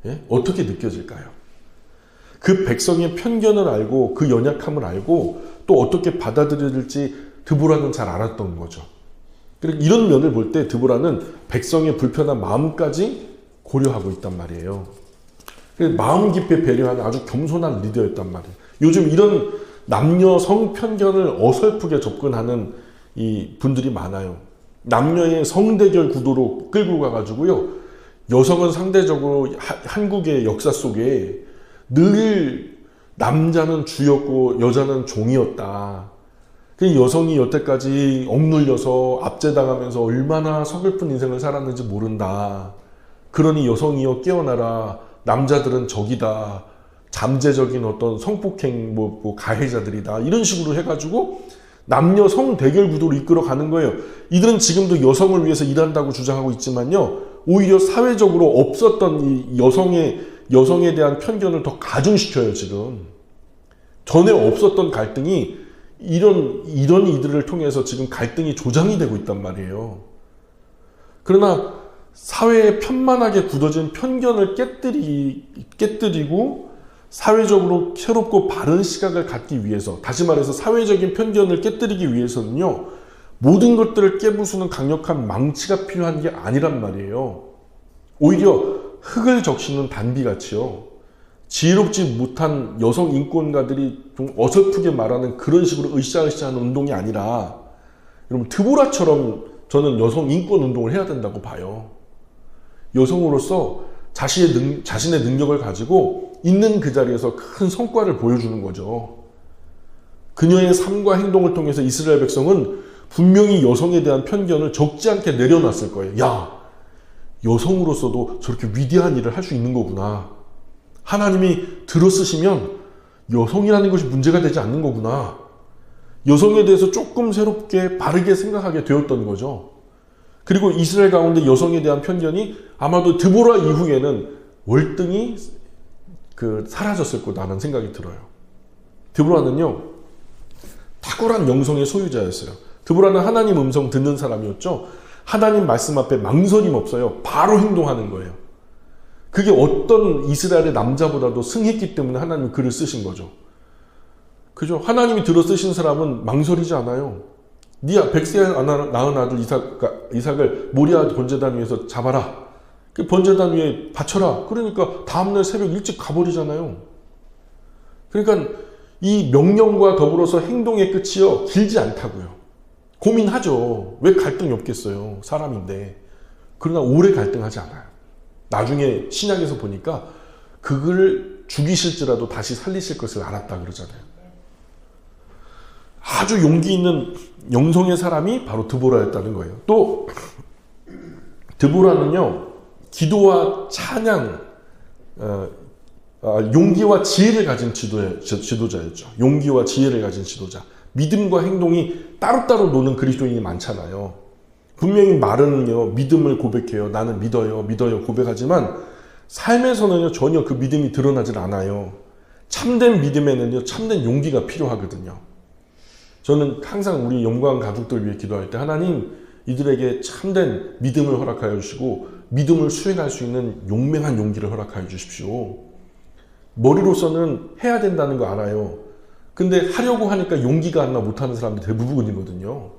예? 어떻게 느껴질까요? 그 백성의 편견을 알고 그 연약함을 알고 또 어떻게 받아들일지 드보라는 잘 알았던 거죠. 그리고 이런 면을 볼 때 드보라는 백성의 불편한 마음까지 고려하고 있단 말이에요. 마음 깊이 배려하는 아주 겸손한 리더였단 말이에요. 요즘 이런 남녀 성편견을 어설프게 접근하는 이 분들이 많아요. 남녀의 성대결 구도로 끌고 가가지고요. 여성은 상대적으로 한국의 역사 속에 늘 남자는 주였고 여자는 종이었다. 여성이 여태까지 억눌려서 압제당하면서 얼마나 서글픈 인생을 살았는지 모른다. 그러니 여성이여 깨어나라. 남자들은 적이다. 잠재적인 어떤 성폭행 가해자들이다 이런 식으로 해가지고 남녀 성 대결 구도로 이끌어 가는 거예요. 이들은 지금도 여성을 위해서 일한다고 주장하고 있지만요, 오히려 사회적으로 없었던 이 여성에 대한 편견을 더 가중시켜요. 지금 전에 없었던 갈등이 이런 이들을 통해서 지금 갈등이 조장이 되고 있단 말이에요. 그러나 사회에 편만하게 굳어진 편견을 깨뜨리고 사회적으로 새롭고 바른 시각을 갖기 위해서, 다시 말해서 사회적인 편견을 깨뜨리기 위해서는요, 모든 것들을 깨부수는 강력한 망치가 필요한 게 아니란 말이에요. 오히려 흙을 적시는 단비같이요, 지혜롭지 못한 여성 인권가들이 좀 어설프게 말하는 그런 식으로 으쌰으쌰하는 운동이 아니라, 여러분 드보라처럼 저는 여성 인권 운동을 해야 된다고 봐요. 여성으로서 자신의 능력을 가지고 있는 그 자리에서 큰 성과를 보여주는 거죠. 그녀의 삶과 행동을 통해서 이스라엘 백성은 분명히 여성에 대한 편견을 적지 않게 내려놨을 거예요. 야, 여성으로서도 저렇게 위대한 일을 할 수 있는 거구나. 하나님이 들어쓰시면 여성이라는 것이 문제가 되지 않는 거구나. 여성에 대해서 조금 새롭게 바르게 생각하게 되었던 거죠. 그리고 이스라엘 가운데 여성에 대한 편견이 아마도 드보라 이후에는 월등히 사라졌을 거다라는 생각이 들어요. 드보라는요, 탁월한 영성의 소유자였어요. 드보라는 하나님 음성 듣는 사람이었죠. 하나님 말씀 앞에 망설임 없어요. 바로 행동하는 거예요. 그게 어떤 이스라엘의 남자보다도 승했기 때문에 하나님이 그를 쓰신 거죠. 그죠? 하나님이 들어 쓰신 사람은 망설이지 않아요. 네 100세 낳은 아들 이삭을 모리아 번제단 위에서 잡아라. 그 번제단 위에 바쳐라. 그러니까 다음날 새벽 일찍 가버리잖아요. 그러니까 이 명령과 더불어서 행동의 끝이요, 길지 않다고요. 고민하죠. 왜 갈등이 없겠어요. 사람인데. 그러나 오래 갈등하지 않아요. 나중에 신약에서 보니까 그를 죽이실지라도 다시 살리실 것을 알았다 그러잖아요. 아주 용기 있는 영성의 사람이 바로 드보라였다는 거예요. 또 드보라는요, 기도와 찬양, 용기와 지혜를 가진 지도자였죠. 용기와 지혜를 가진 지도자. 믿음과 행동이 따로따로 노는 그리스도인이 많잖아요. 분명히 말은요, 믿음을 고백해요. 나는 믿어요 고백하지만 삶에서는요, 전혀 그 믿음이 드러나질 않아요. 참된 믿음에는요, 참된 용기가 필요하거든요. 저는 항상 우리 영광 가족들 위해 기도할 때, 하나님 이들에게 참된 믿음을 허락하여 주시고 믿음을 수행할 수 있는 용맹한 용기를 허락하여 주십시오. 머리로서는 해야 된다는 거 알아요. 근데 하려고 하니까 용기가 안 나 못하는 사람들이 대부분이거든요.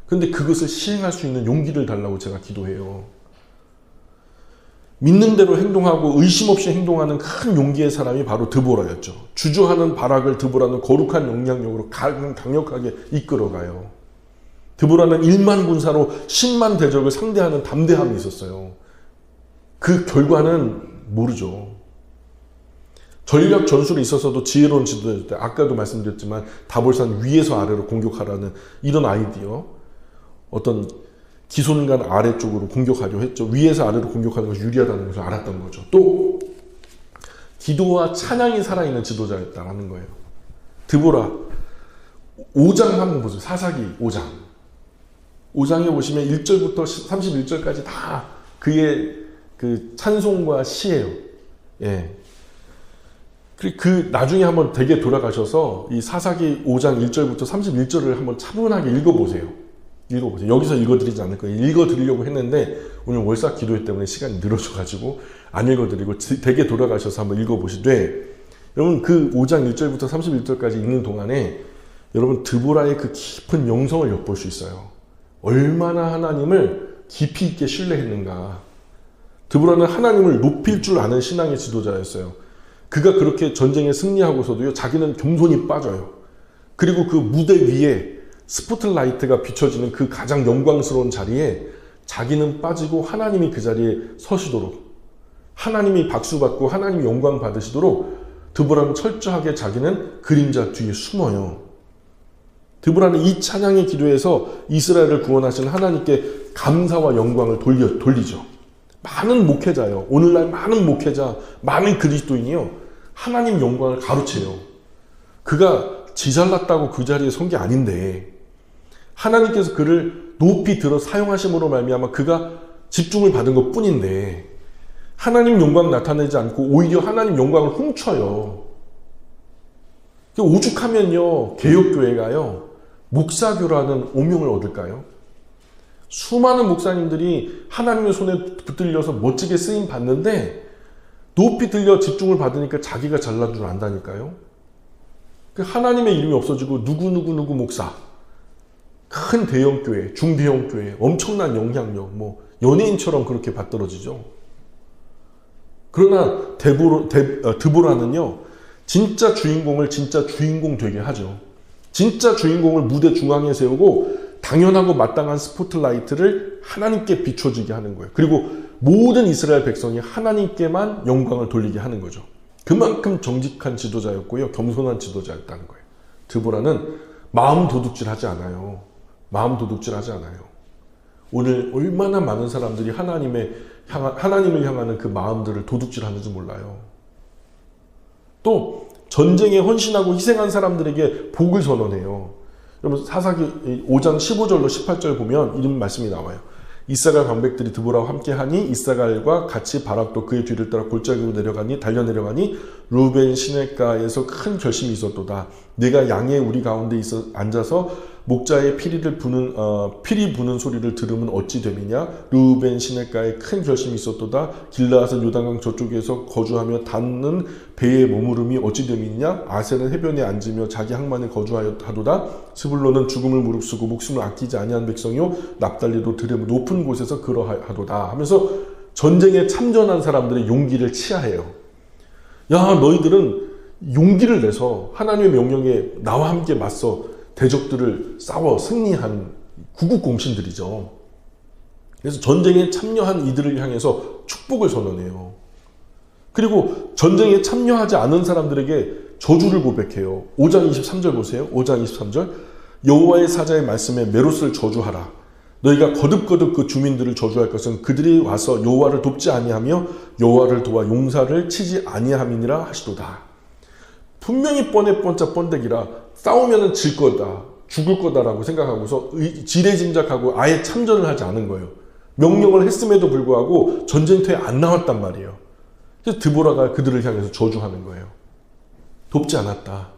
근데 그것을 시행할 수 있는 용기를 달라고 제가 기도해요. 믿는 대로 행동하고 의심 없이 행동하는 큰 용기의 사람이 바로 드보라였죠. 주저하는 바락을 드보라는 거룩한 영향력으로 강력하게 이끌어가요. 드보라는 1만 군사로 10만 대적을 상대하는 담대함이 있었어요. 그 결과는 모르죠. 전략 전술에 있어서도 지혜로운 지도자일 때, 아까도 말씀드렸지만 다볼산 위에서 아래로 공격하라는 이런 아이디어, 어떤 기손간 아래쪽으로 공격하려 했죠. 위에서 아래로 공격하는 것이 유리하다는 것을 알았던 거죠. 또 기도와 찬양이 살아있는 지도자였다는 거예요. 드보라 5장 한번 보세요. 사사기 5장. 5장에 보시면 1절부터 31절까지 다 그의 그 찬송과 시예요. 예. 그 나중에 한번 댁에 돌아가셔서 이 사사기 5장 1절부터 31절을 한번 차분하게 읽어보세요. 여기서 읽어드리지 않을 거예요. 읽어드리려고 했는데 오늘 월삭 기도회 때문에 시간이 늘어져가지고 안 읽어드리고 댁에 돌아가셔서 한번 읽어보시되, 여러분 그 5장 1절부터 31절까지 읽는 동안에 여러분 드보라의 그 깊은 영성을 엿볼 수 있어요. 얼마나 하나님을 깊이 있게 신뢰했는가. 드보라는 하나님을 높일 줄 아는 신앙의 지도자였어요. 그가 그렇게 전쟁에 승리하고서도요, 자기는 겸손히 빠져요. 그리고 그 무대 위에 스포트라이트가 비춰지는 그 가장 영광스러운 자리에 자기는 빠지고 하나님이 그 자리에 서시도록, 하나님이 박수받고 하나님이 영광 받으시도록 드보라는 철저하게 자기는 그림자 뒤에 숨어요. 드보라는 이 찬양의 기도에서 이스라엘을 구원하신 하나님께 감사와 영광을 돌리죠. 많은 목회자요, 오늘날 많은 목회자, 많은 그리스도인이요, 하나님 영광을 가로채요. 그가 지잘났다고 그 자리에 선 게 아닌데 하나님께서 그를 높이 들어 사용하심으로 말미암아 그가 집중을 받은 것 뿐인데 하나님 영광 나타내지 않고 오히려 하나님 영광을 훔쳐요. 오죽하면요 개혁교회가요 목사교라는 오명을 얻을까요? 수많은 목사님들이 하나님의 손에 붙들려서 멋지게 쓰임 받는데 높이 들려 집중을 받으니까 자기가 잘난 줄 안다니까요. 하나님의 이름이 없어지고 누구 목사, 큰 대형교회, 중대형교회, 엄청난 영향력, 연예인처럼 그렇게 받들어지죠. 그러나 드보라는요 진짜 주인공을 진짜 주인공 되게 하죠. 진짜 주인공을 무대 중앙에 세우고 당연하고 마땅한 스포트라이트를 하나님께 비춰지게 하는 거예요. 그리고 모든 이스라엘 백성이 하나님께만 영광을 돌리게 하는 거죠. 그만큼 정직한 지도자였고요. 겸손한 지도자였다는 거예요. 드보라는 마음 도둑질하지 않아요. 마음 도둑질하지 않아요. 오늘 얼마나 많은 사람들이 하나님을 향하는 그 마음들을 도둑질하는지 몰라요. 또 전쟁에 헌신하고 희생한 사람들에게 복을 선언해요. 여러분 사사기 5장 15절로 18절 보면 이런 말씀이 나와요. 이사갈 방백들이 드보라와 함께하니 이사갈과 같이 바락도 그의 뒤를 따라 골짜기로 달려 내려가니 루벤 시냇가에서 큰 결심이 있었도다. 내가 양의 우리 가운데 앉아서 목자의 피리 부는 소리를 들으면 어찌 됨이냐. 루벤 시냇가에 큰 결심이 있었도다. 길라앗은 요단강 저쪽에서 거주하며 닿는 배의 머무름이 어찌 됨이냐. 아셀은 해변에 앉으며 자기 항만에 거주하도다. 스불론은 죽음을 무릅쓰고 목숨을 아끼지 아니한 백성이요 납달리도 들의 높은 곳에서 그러하도다 하면서 전쟁에 참전한 사람들의 용기를 치하해요. 야 너희들은 용기를 내서 하나님의 명령에 나와 함께 맞서 대적들을 싸워 승리한 구국공신들이죠. 그래서 전쟁에 참여한 이들을 향해서 축복을 선언해요. 그리고 전쟁에 참여하지 않은 사람들에게 저주를 고백해요. 5장 23절 보세요. 5장 23절 여호와의 사자의 말씀에 메롯을 저주하라. 너희가 거듭거듭 그 주민들을 저주할 것은 그들이 와서 여호와를 돕지 아니하며 여호와를 도와 용사를 치지 아니함이니라 하시도다. 분명히 번데기라 싸우면 질 거다, 죽을 거다라고 생각하고서 지레짐작하고 아예 참전을 하지 않은 거예요. 명령을 했음에도 불구하고 전쟁터에 안 나왔단 말이에요. 그래서 드보라가 그들을 향해서 저주하는 거예요. 돕지 않았다.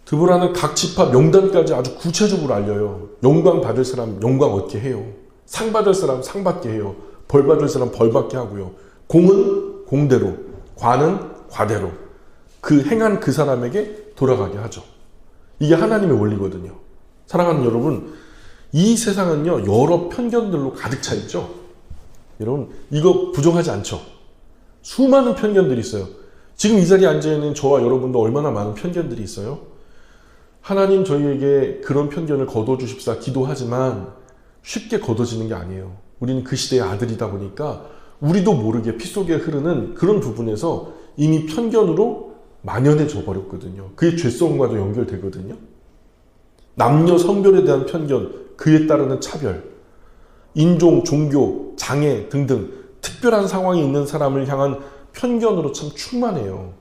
드보라는 각 지파 명단까지 아주 구체적으로 알려요. 영광 받을 사람 영광 얻게 해요. 상 받을 사람 상 받게 해요. 벌 받을 사람 벌 받게 하고요. 공은 공대로, 과는 과대로 그 행한 그 사람에게 돌아가게 하죠. 이게 하나님의 원리거든요. 사랑하는 여러분, 이 세상은요 여러 편견들로 가득 차 있죠. 여러분 이거 부정하지 않죠. 수많은 편견들이 있어요. 지금 이 자리에 앉아있는 저와 여러분도 얼마나 많은 편견들이 있어요. 하나님 저희에게 그런 편견을 거둬주십사 기도하지만 쉽게 거둬지는 게 아니에요. 우리는 그 시대의 아들이다 보니까 우리도 모르게 피 속에 흐르는 그런 부분에서 이미 편견으로 만연해져 버렸거든요. 그게 죄성과도 연결되거든요. 남녀 성별에 대한 편견, 그에 따르는 차별, 인종, 종교, 장애 등등 특별한 상황이 있는 사람을 향한 편견으로 참 충만해요.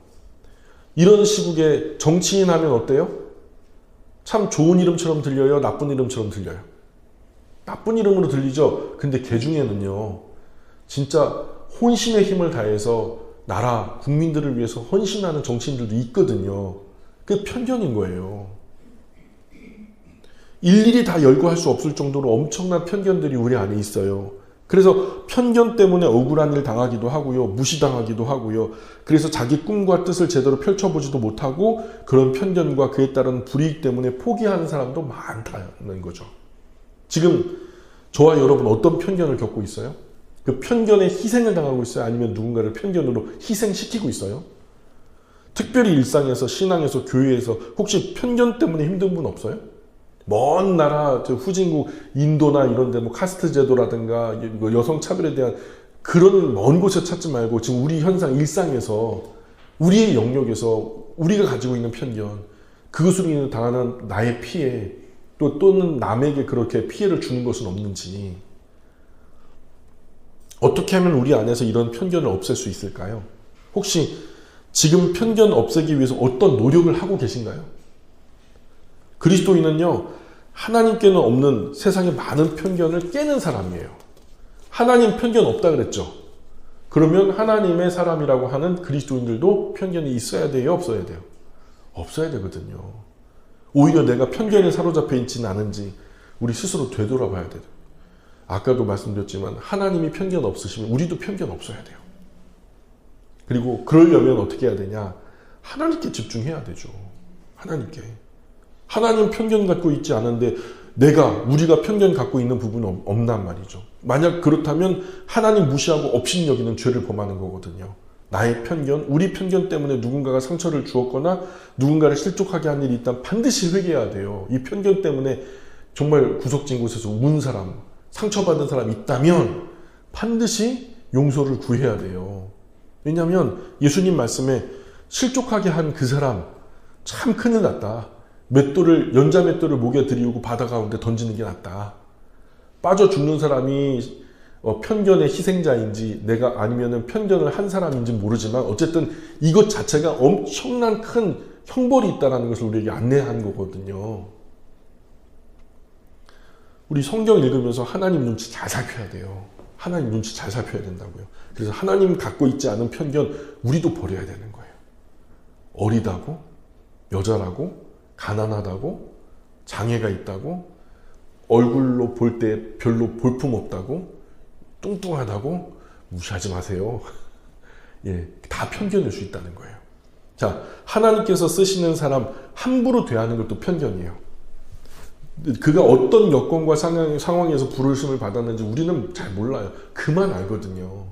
이런 시국에 정치인 하면 어때요? 참 좋은 이름처럼 들려요? 나쁜 이름처럼 들려요? 나쁜 이름으로 들리죠? 근데 그 중에는요 진짜 혼신의 힘을 다해서 나라, 국민들을 위해서 헌신하는 정치인들도 있거든요. 그게 편견인 거예요. 일일이 다 열거할 수 없을 정도로 엄청난 편견들이 우리 안에 있어요. 그래서 편견 때문에 억울한 일 당하기도 하고요. 무시당하기도 하고요. 그래서 자기 꿈과 뜻을 제대로 펼쳐보지도 못하고 그런 편견과 그에 따른 불이익 때문에 포기하는 사람도 많다는 거죠. 지금 저와 여러분 어떤 편견을 겪고 있어요? 그 편견에 희생을 당하고 있어요? 아니면 누군가를 편견으로 희생시키고 있어요? 특별히 일상에서, 신앙에서, 교회에서 혹시 편견 때문에 힘든 분 없어요? 먼 나라, 후진국, 인도나 이런 데 카스트 제도라든가 여성 차별에 대한 그런 먼 곳에 찾지 말고 지금 우리 현상, 일상에서 우리의 영역에서 우리가 가지고 있는 편견, 그것으로 인해 당하는 나의 피해, 또는 남에게 그렇게 피해를 주는 것은 없는지, 어떻게 하면 우리 안에서 이런 편견을 없앨 수 있을까요? 혹시 지금 편견 없애기 위해서 어떤 노력을 하고 계신가요? 그리스도인은요, 하나님께는 없는 세상의 많은 편견을 깨는 사람이에요. 하나님 편견 없다 그랬죠? 그러면 하나님의 사람이라고 하는 그리스도인들도 편견이 있어야 돼요? 없어야 돼요? 없어야 되거든요. 오히려 내가 편견에 사로잡혀 있지는 않은지 우리 스스로 되돌아봐야 돼요. 아까도 말씀드렸지만 하나님이 편견 없으시면 우리도 편견 없어야 돼요. 그리고 그러려면 어떻게 해야 되냐? 하나님께 집중해야 되죠. 하나님께. 하나님 편견 갖고 있지 않은데 우리가 편견 갖고 있는 부분은 없단 말이죠. 만약 그렇다면 하나님 무시하고 업신 여기는 죄를 범하는 거거든요. 나의 편견, 우리 편견 때문에 누군가가 상처를 주었거나 누군가를 실족하게 한 일이 있다면 반드시 회개해야 돼요. 이 편견 때문에 정말 구석진 곳에서 운 사람, 상처받은 사람이 있다면 반드시 용서를 구해야 돼요. 왜냐하면 예수님 말씀에 실족하게 한 그 사람 참 큰일 났다. 연자 맷돌을 목에 들이우고 바다 가운데 던지는 게 낫다. 빠져 죽는 사람이 편견의 희생자인지 내가 아니면은 편견을 한 사람인지 모르지만 어쨌든 이것 자체가 엄청난 큰 형벌이 있다는 것을 우리에게 안내한 거거든요. 우리 성경 읽으면서 하나님 눈치 잘 살펴야 돼요. 하나님 눈치 잘 살펴야 된다고요. 그래서 하나님 갖고 있지 않은 편견 우리도 버려야 되는 거예요. 어리다고, 여자라고, 가난하다고, 장애가 있다고, 얼굴로 볼 때 별로 볼품없다고, 뚱뚱하다고 무시하지 마세요. 예, 다 편견일 수 있다는 거예요. 자, 하나님께서 쓰시는 사람 함부로 대하는 것도 편견이에요. 그가 어떤 여건과 상황에서 부르심을 받았는지 우리는 잘 몰라요. 그만 알거든요.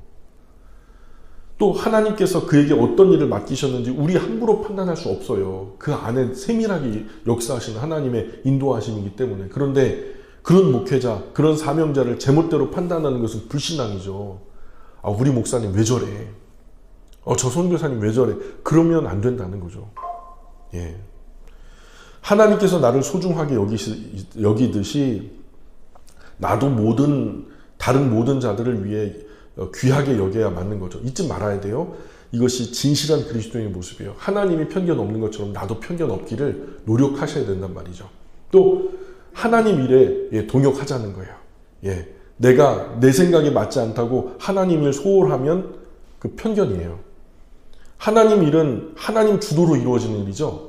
또 하나님께서 그에게 어떤 일을 맡기셨는지 우리 함부로 판단할 수 없어요. 그 안에 세밀하게 역사하시는 하나님의 인도하심이기 때문에. 그런데 그런 목회자, 그런 사명자를 제멋대로 판단하는 것은 불신앙이죠. 우리 목사님 왜 저래? 저 선교사님 왜 저래? 그러면 안 된다는 거죠. 예. 하나님께서 나를 소중하게 여기듯이 나도 다른 모든 자들을 위해 귀하게 여겨야 맞는 거죠. 잊지 말아야 돼요. 이것이 진실한 그리스도인의 모습이에요. 하나님이 편견 없는 것처럼 나도 편견 없기를 노력하셔야 된단 말이죠. 또 하나님 일에 동역하자는 거예요. 예, 내가 내 생각에 맞지 않다고 하나님 일 소홀하면 그 편견이에요. 하나님 일은 하나님 주도로 이루어지는 일이죠.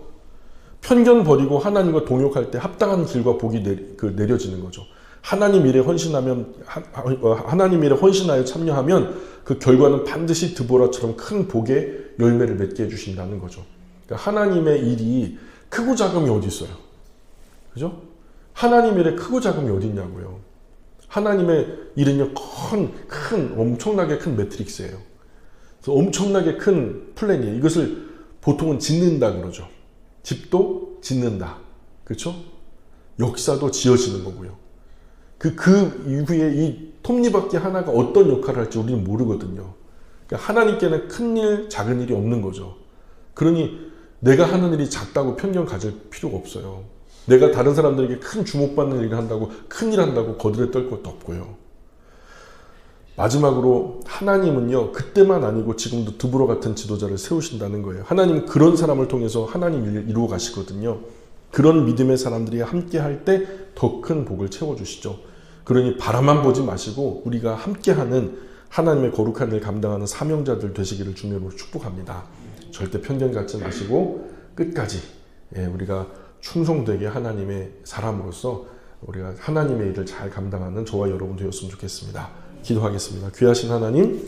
편견 버리고 하나님과 동역할 때 합당한 길과 복이 내려지는 거죠. 하나님 일에 헌신하여 참여하면 그 결과는 반드시 드보라처럼 큰 복의 열매를 맺게 해주신다는 거죠. 그러니까 하나님의 일이 크고 작음이 어디 있어요? 그죠? 하나님 일에 크고 작음이 어디 있냐고요. 하나님의 일은요, 엄청나게 큰 매트릭스예요. 그래서 엄청나게 큰 플랜이에요. 이것을 보통은 짓는다 그러죠. 집도 짓는다. 그렇죠? 역사도 지어지는 거고요. 그 이후에 이 톱니바퀴 하나가 어떤 역할을 할지 우리는 모르거든요. 그러니까 하나님께는 큰 일, 작은 일이 없는 거죠. 그러니 내가 하는 일이 작다고 편견 가질 필요가 없어요. 내가 다른 사람들에게 큰 주목받는 일을 한다고, 큰 일 한다고 거들에 떨 것도 없고요. 마지막으로 하나님은요, 그때만 아니고 지금도 드보라 같은 지도자를 세우신다는 거예요. 하나님은 그런 사람을 통해서 하나님 일을 이루어 가시거든요. 그런 믿음의 사람들이 함께 할 때 더 큰 복을 채워주시죠. 그러니 바라만 보지 마시고 우리가 함께하는 하나님의 거룩한 일 감당하는 사명자들 되시기를 주님으로 축복합니다. 절대 편견 갖지 마시고 끝까지 우리가 충성되게 하나님의 사람으로서 우리가 하나님의 일을 잘 감당하는 저와 여러분 되었으면 좋겠습니다. 기도하겠습니다. 귀하신 하나님,